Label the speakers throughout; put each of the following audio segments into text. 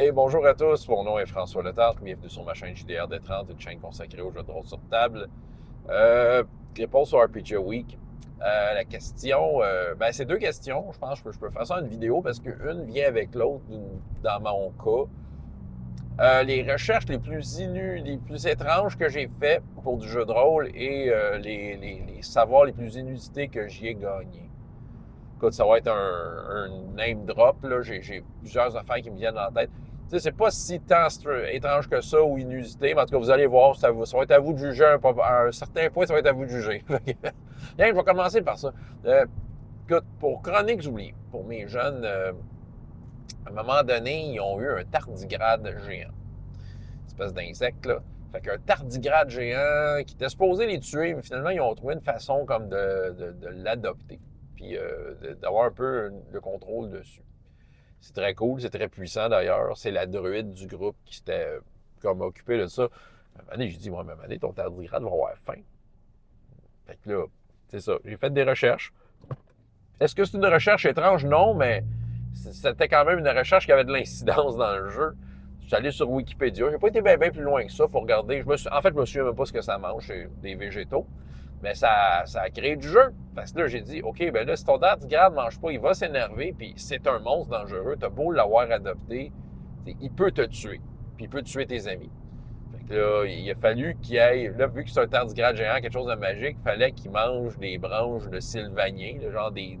Speaker 1: Et bonjour à tous, mon nom est François Letarte, bienvenue sur ma chaîne JDR D30, une chaîne consacrée aux jeux de rôle sur table. Réponse au RPG Week. La question, c'est deux questions. Je pense que je peux faire ça en une vidéo parce qu'une vient avec l'autre dans mon cas. Les recherches les plus étranges que j'ai faites pour du jeu de rôle et les savoirs les plus inusités que j'y ai gagnés. Écoute, ça va être un name drop, là. J'ai plusieurs affaires qui me viennent en tête. Tu sais, c'est pas si tant étrange que ça ou inusité, mais en tout cas, vous allez voir, ça va être à vous de juger. À un certain point, ça va être à vous de juger. Bien, je vais commencer par ça. Écoute, pour Chroniques j'oublie, pour mes jeunes, à un moment donné, ils ont eu un tardigrade géant. Une espèce d'insecte, là. Fait qu'un tardigrade géant qui était supposé les tuer, mais finalement, ils ont trouvé une façon comme de l'adopter. Puis d'avoir un peu le contrôle dessus. C'est très cool, c'est très puissant d'ailleurs. C'est la druide du groupe qui s'était comme occupé de ça. À un moment donné, j'ai dit, moi, à un moment donné, ton tardigrade va avoir faim. Fait que là, c'est ça. J'ai fait des recherches. Est-ce que c'est une recherche étrange? Non, mais c'était quand même une recherche qui avait de l'incidence dans le jeu. Je suis allé sur Wikipédia. J'ai pas été bien plus loin que ça pour regarder. En fait, je me souviens même pas ce que ça mange. C'est des végétaux. Mais ça a créé du jeu. Parce que là, j'ai dit, OK, ben là, si ton tardigrade ne mange pas, il va s'énerver, puis c'est un monstre dangereux. T'as beau l'avoir adopté, il peut te tuer. Puis il peut tuer tes amis. Fait que là, il a fallu qu'il aille, là, vu que c'est un tardigrade géant, quelque chose de magique, il fallait qu'il mange des branches de sylvanier, genre des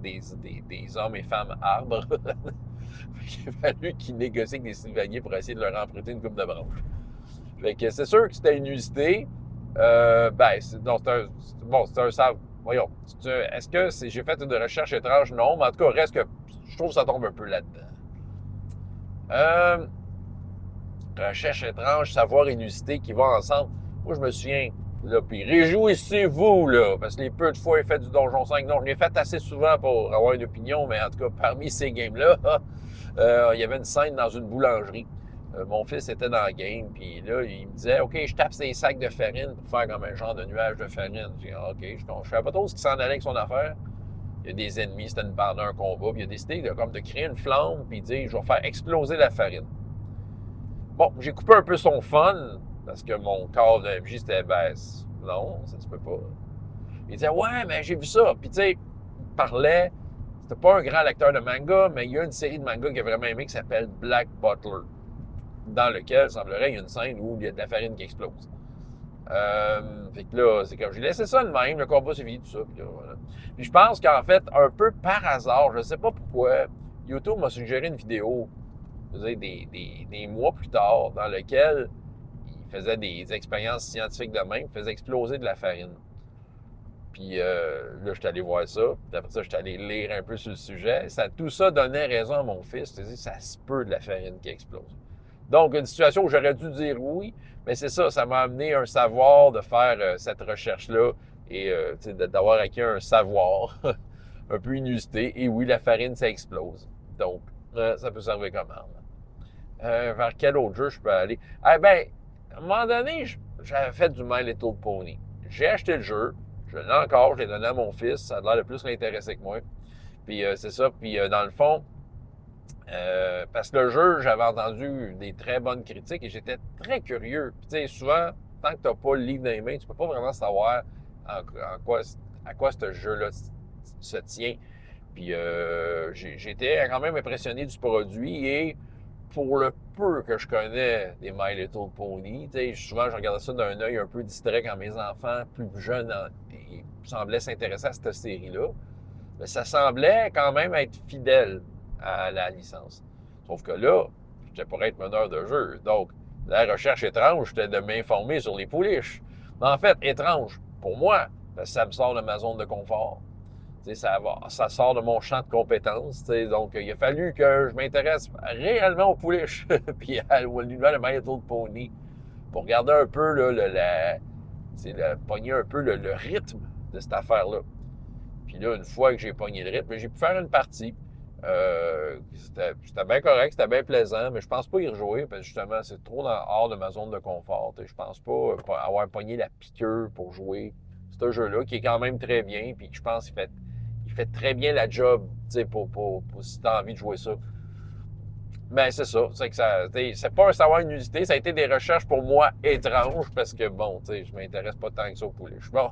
Speaker 1: hommes et femmes arbres. Il a fallu qu'il négocie avec des sylvaniers pour essayer de leur emprunter une coupe de branches. Fait que c'est sûr que c'était une usité. Non, c'est un sabre. Voyons. Est-ce que j'ai fait une recherche étrange? Non, mais en tout cas, reste que je trouve que ça tombe un peu là-dedans. Euh, Recherche étrange, savoir inusité qui vont ensemble. Moi, je me souviens, là, puis réjouissez-vous, là, parce que les peu de fois, j'ai fait du Donjon 5. Non, je l'ai fait assez souvent pour avoir une opinion, mais en tout cas, parmi ces games-là, il y avait une scène dans une boulangerie. Mon fils était dans le game, puis là, il me disait, OK, je tape ces sacs de farine pour faire comme un genre de nuage de farine. J'ai dit, OK, je savais pas trop ce qui s'en allait avec son affaire. Il y a des ennemis, c'était pendant un combat, puis il a décidé de créer une flamme, puis il dit, je vais faire exploser la farine. Bon, j'ai coupé un peu son fun, parce que mon corps de MJ, c'était, non, ça se peut pas. Il disait, ouais, mais j'ai vu ça. Puis tu sais, il parlait, c'était pas un grand lecteur de manga, mais il y a une série de mangas qu'il a vraiment aimé qui s'appelle Black Butler, dans lequel, semblerait, il y a une scène où il y a de la farine qui explose. Fait que là, c'est comme, j'ai laissé ça de même, le combat c'est fini, tout ça. Puis, là, voilà. Puis je pense qu'en fait, un peu par hasard, je sais pas pourquoi, YouTube m'a suggéré une vidéo, je veux dire, des mois plus tard, dans lequel il faisait des expériences scientifiques de même, il faisait exploser de la farine. Puis là, je suis allé voir ça. Puis après ça, je suis allé lire un peu sur le sujet. Tout ça donnait raison à mon fils. C'est-à-dire, ça se peut de la farine qui explose. Donc, une situation où j'aurais dû dire oui, mais c'est ça, ça m'a amené un savoir de faire cette recherche-là et d'avoir acquis un savoir un peu inusité. Et oui, la farine, ça explose. Donc, ça peut servir comme arme. Vers quel autre jeu je peux aller? Ah ben, à un moment donné, j'avais fait du My Little Pony. J'ai acheté le jeu, je l'ai encore, je l'ai donné à mon fils, ça a l'air de plus l'intéresser que moi. Puis c'est ça, puis dans le fond, parce que le jeu, j'avais entendu des très bonnes critiques et j'étais très curieux. Puis tu sais, souvent, tant que tu n'as pas le livre dans les mains, tu peux pas vraiment savoir en quoi, à quoi ce jeu-là se tient. Puis j'étais quand même impressionné du produit et pour le peu que je connais des My Little Pony, souvent je regardais ça d'un œil un peu distrait quand mes enfants plus jeunes semblaient s'intéresser à cette série-là. Mais ça semblait quand même être fidèle à la licence. Sauf que là, j'étais pour être meneur de jeu. Donc, la recherche étrange, c'était de m'informer sur les pouliches. Mais en fait, étrange, pour moi, parce que ça me sort de ma zone de confort. Ça sort de mon champ de compétences. Donc, il a fallu que je m'intéresse réellement aux pouliches, puis à l'univers de My Little Pony, pour regarder un peu, pogner un peu le rythme de cette affaire-là. Puis là, une fois que j'ai pogné le rythme, j'ai pu faire une partie. C'était bien correct, c'était bien plaisant, mais je pense pas y rejouer, parce que justement, c'est trop hors de ma zone de confort. Je pense pas avoir pogné la piqûre pour jouer ce jeu-là, qui est quand même très bien, puis je pense qu'il fait très bien la job, si tu as envie de jouer ça. Ben, c'est ça. C'est que ça, c'est pas un savoir inusité. Ça a été des recherches pour moi étranges parce que, bon, tu sais, je m'intéresse pas tant que ça au poulet. Je suis bon.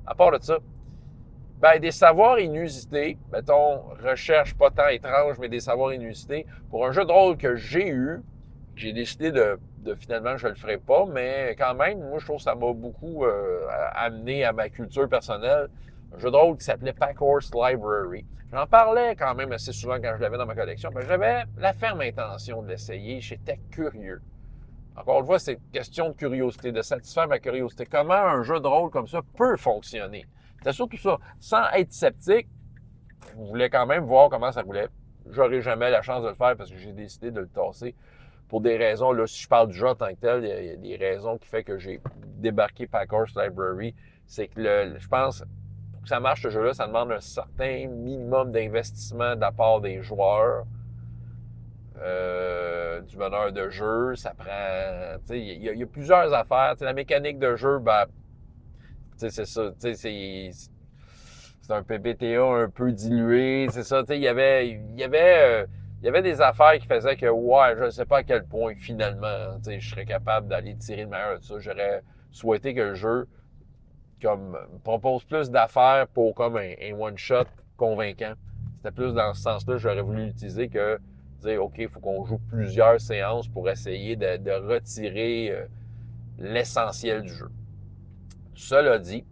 Speaker 1: À part de ça, ben, des savoirs inusités, mettons, recherche pas tant étrange, mais des savoirs inusités. Pour un jeu de rôle que j'ai eu, j'ai décidé de finalement, je le ferai pas, mais quand même, moi, je trouve que ça m'a beaucoup amené à ma culture personnelle. Un jeu de rôle qui s'appelait Pack Horse Library. J'en parlais quand même assez souvent quand je l'avais dans ma collection. Ben, j'avais la ferme intention de l'essayer. J'étais curieux. Encore une fois, c'est une question de curiosité, de satisfaire ma curiosité. Comment un jeu de rôle comme ça peut fonctionner? C'est surtout ça. Sans être sceptique, je voulais quand même voir comment ça roulait. J'aurai jamais la chance de le faire parce que j'ai décidé de le tasser pour des raisons. Là, si je parle du jeu en tant que tel, il y a des raisons qui font que j'ai débarqué Pack Horse Library. C'est que je pense, pour que ça marche ce jeu-là, ça demande un certain minimum d'investissement de la part des joueurs. Du meneur de jeu, ça prend. Il y a plusieurs affaires. T'sais, la mécanique de jeu, ben, c'est ça. C'est un PBTA un peu dilué. C'est ça. Il y avait des affaires qui faisaient que, ouais, je ne sais pas à quel point, finalement, je serais capable d'aller tirer le meilleur de ça. J'aurais souhaité que le jeu comme, propose plus d'affaires pour comme un one-shot convaincant. C'était plus dans ce sens-là que j'aurais voulu l'utiliser que dire, OK, il faut qu'on joue plusieurs séances pour essayer de retirer l'essentiel du jeu. Cela dit,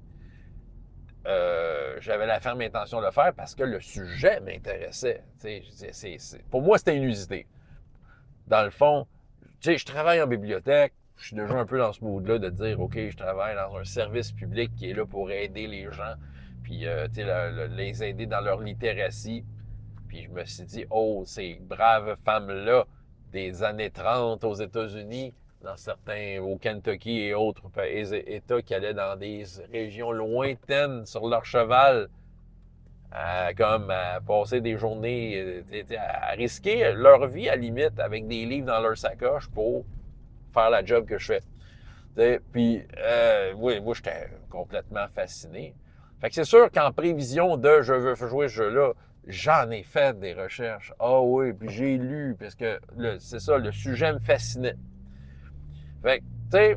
Speaker 1: j'avais la ferme intention de le faire parce que le sujet m'intéressait. Pour moi, c'était inusité. Dans le fond, je travaille en bibliothèque, je suis déjà un peu dans ce mood-là de dire, OK, je travaille dans un service public qui est là pour aider les gens, puis les aider dans leur littératie. Puis je me suis dit, oh, ces braves femmes-là, des années 30 aux États-Unis, dans certains, au Kentucky et autres États qui allaient dans des régions lointaines sur leur cheval, comme à passer des journées, à risquer leur vie à limite avec des livres dans leur sacoche pour faire la job que je fais. Puis, oui, moi, j'étais complètement fasciné. Fait que c'est sûr qu'en prévision de je veux jouer ce jeu-là, j'en ai fait des recherches. Ah oui, puis j'ai lu, parce que c'est ça, le sujet me fascinait. Fait que, tu sais,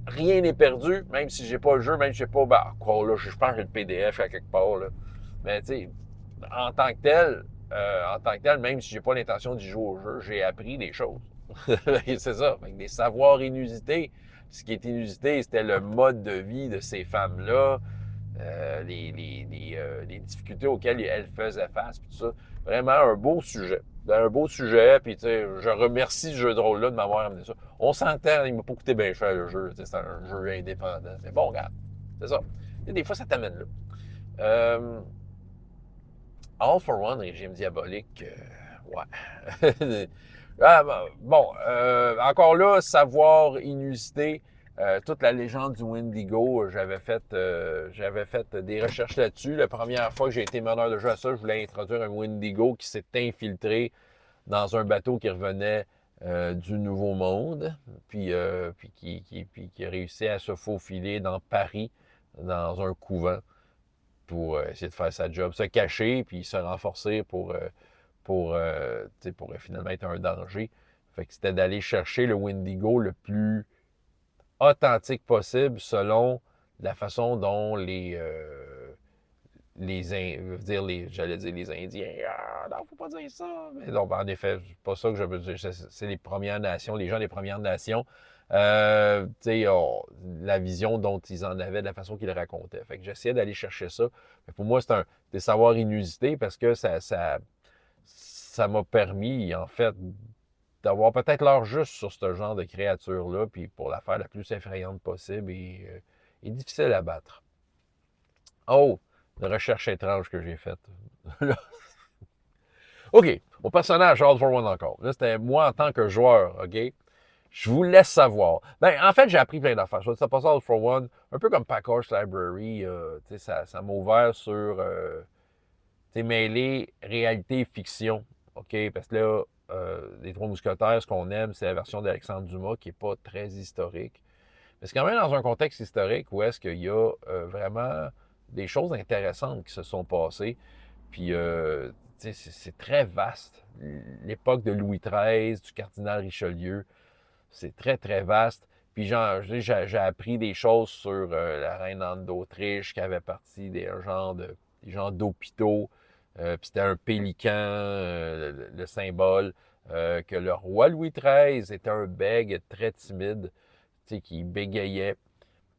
Speaker 1: rien n'est perdu, même si j'ai pas le jeu, même si j'ai pas, ben, quoi, là, je pense que j'ai le PDF à quelque part, là. Mais, tu sais, en tant que tel, même si j'ai pas l'intention d'y jouer au jeu, j'ai appris des choses. C'est ça, avec des savoirs inusités. Ce qui est inusité, c'était le mode de vie de ces femmes-là, les difficultés auxquelles elles faisaient face, puis tout ça. Vraiment un beau sujet. Un beau sujet, puis tu sais, je remercie ce jeu de rôle-là de m'avoir amené ça. On s'entend, il m'a pas coûté bien cher le jeu, c'est un jeu indépendant. Mais bon, regarde, c'est ça. Et des fois, ça t'amène là. All for One, régime diabolique, ouais. Ah, bon, encore là, savoir inusité, toute la légende du Wendigo, j'avais fait des recherches là-dessus. La première fois que j'ai été meneur de jeu à ça, je voulais introduire un Wendigo qui s'est infiltré dans un bateau qui revenait du Nouveau Monde, puis qui a réussi à se faufiler dans Paris, dans un couvent, pour essayer de faire sa job, se cacher, puis se renforcer pour finalement être un danger. Fait que c'était d'aller chercher le Wendigo le plus authentique possible selon la façon dont j'allais dire les Indiens. Ah, non, faut pas dire ça. Mais non, en effet, c'est pas ça que je veux dire. C'est les Premières Nations, les gens des Premières Nations. La vision dont ils en avaient, de la façon qu'ils le racontaient. Fait que j'essayais d'aller chercher ça. Mais pour moi, c'est des savoirs inusités parce que ça m'a permis, en fait, d'avoir peut-être l'heure juste sur ce genre de créature-là, puis pour la faire la plus effrayante possible et difficile à battre. Oh, une recherche étrange que j'ai faite. OK, mon personnage, All for One encore. Là, c'était moi en tant que joueur, OK? Je vous laisse savoir. Ben, en fait, j'ai appris plein d'affaires. Ça passe All for One, un peu comme Pack Horse Library. Ça m'a ouvert sur mêler réalité et fiction. OK? Parce que là, les Trois Mousquetaires, ce qu'on aime, c'est la version d'Alexandre Dumas qui n'est pas très historique. Mais c'est quand même dans un contexte historique où est-ce qu'il y a vraiment des choses intéressantes qui se sont passées. Puis, tu c'est très vaste. L'époque de Louis XIII, du cardinal Richelieu, c'est très, très vaste. Puis j'ai appris des choses sur la reine Anne d'Autriche qui avait parti des genres d'hôpitaux. Puis c'était un pélican, le symbole. Que le roi Louis XIII était un bègue très timide, qui bégayait.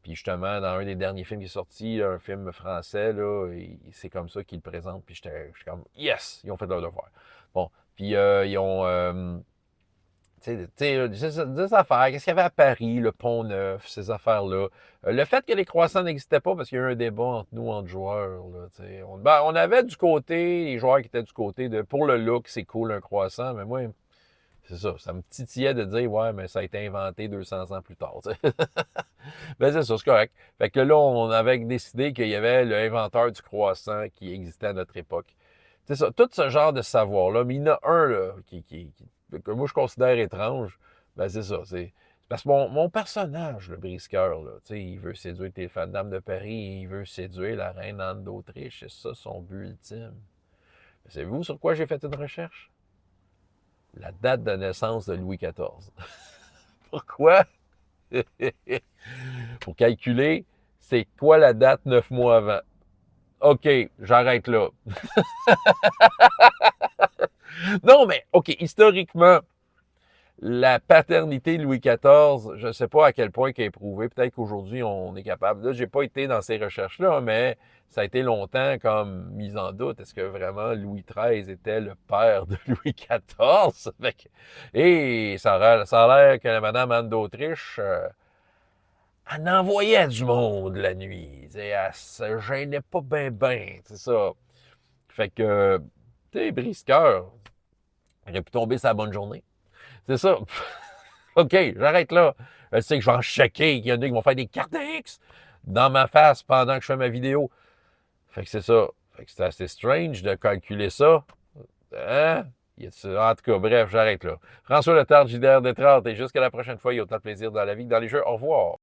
Speaker 1: Puis justement, dans un des derniers films qui est sorti, un film français, là, c'est comme ça qu'ils le présentent. Puis j'étais comme, yes, ils ont fait leur devoir. Bon, puis ils ont, des affaires. Qu'est-ce qu'il y avait à Paris, le Pont-Neuf, ces affaires-là. Le fait que les croissants n'existaient pas parce qu'il y a eu un débat entre nous, entre joueurs. Là, on avait du côté, les joueurs qui étaient du côté de, pour le look, c'est cool un croissant, mais moi, c'est ça me titillait de dire, ouais, mais ça a été inventé 200 ans plus tard. Ben c'est ça, c'est correct. Fait que là, on avait décidé qu'il y avait l'inventeur du croissant qui existait à notre époque. C'est ça, tout ce genre de savoir-là, mais il y en a un là, que moi je considère étrange, ben c'est ça. C'est parce que mon personnage, le brisqueur, là, il veut séduire les dames de Paris, il veut séduire la reine Anne d'Autriche, c'est ça son but ultime. Savez-vous sur quoi j'ai fait une recherche? La date de naissance de Louis XIV. Pourquoi? Pour calculer, c'est quoi la date 9 mois avant? OK, j'arrête là. Non, mais OK, historiquement, la paternité de Louis XIV, je ne sais pas à quel point qu'elle est prouvée. Peut-être qu'aujourd'hui, on est capable. Là, j'ai pas été dans ces recherches-là, mais ça a été longtemps comme mise en doute. Est-ce que vraiment Louis XIII était le père de Louis XIV? Et ça a l'air que Madame Anne d'Autriche, elle envoyait du monde la nuit. Elle se gênait pas bien, c'est ça. Fait que, tu sais, brise-cœur, il aurait pu tomber sa bonne journée. C'est ça. OK, j'arrête là. Je sais que je vais en choquer, qu'il y en a qui vont faire des cartes X dans ma face pendant que je fais ma vidéo. Fait que c'est ça. Fait que c'est assez strange de calculer ça. Hein? En tout cas, bref, j'arrête là. François Letard, JDR Détrante, et jusqu'à la prochaine fois, il y a autant de plaisir dans la vie que dans les jeux. Au revoir.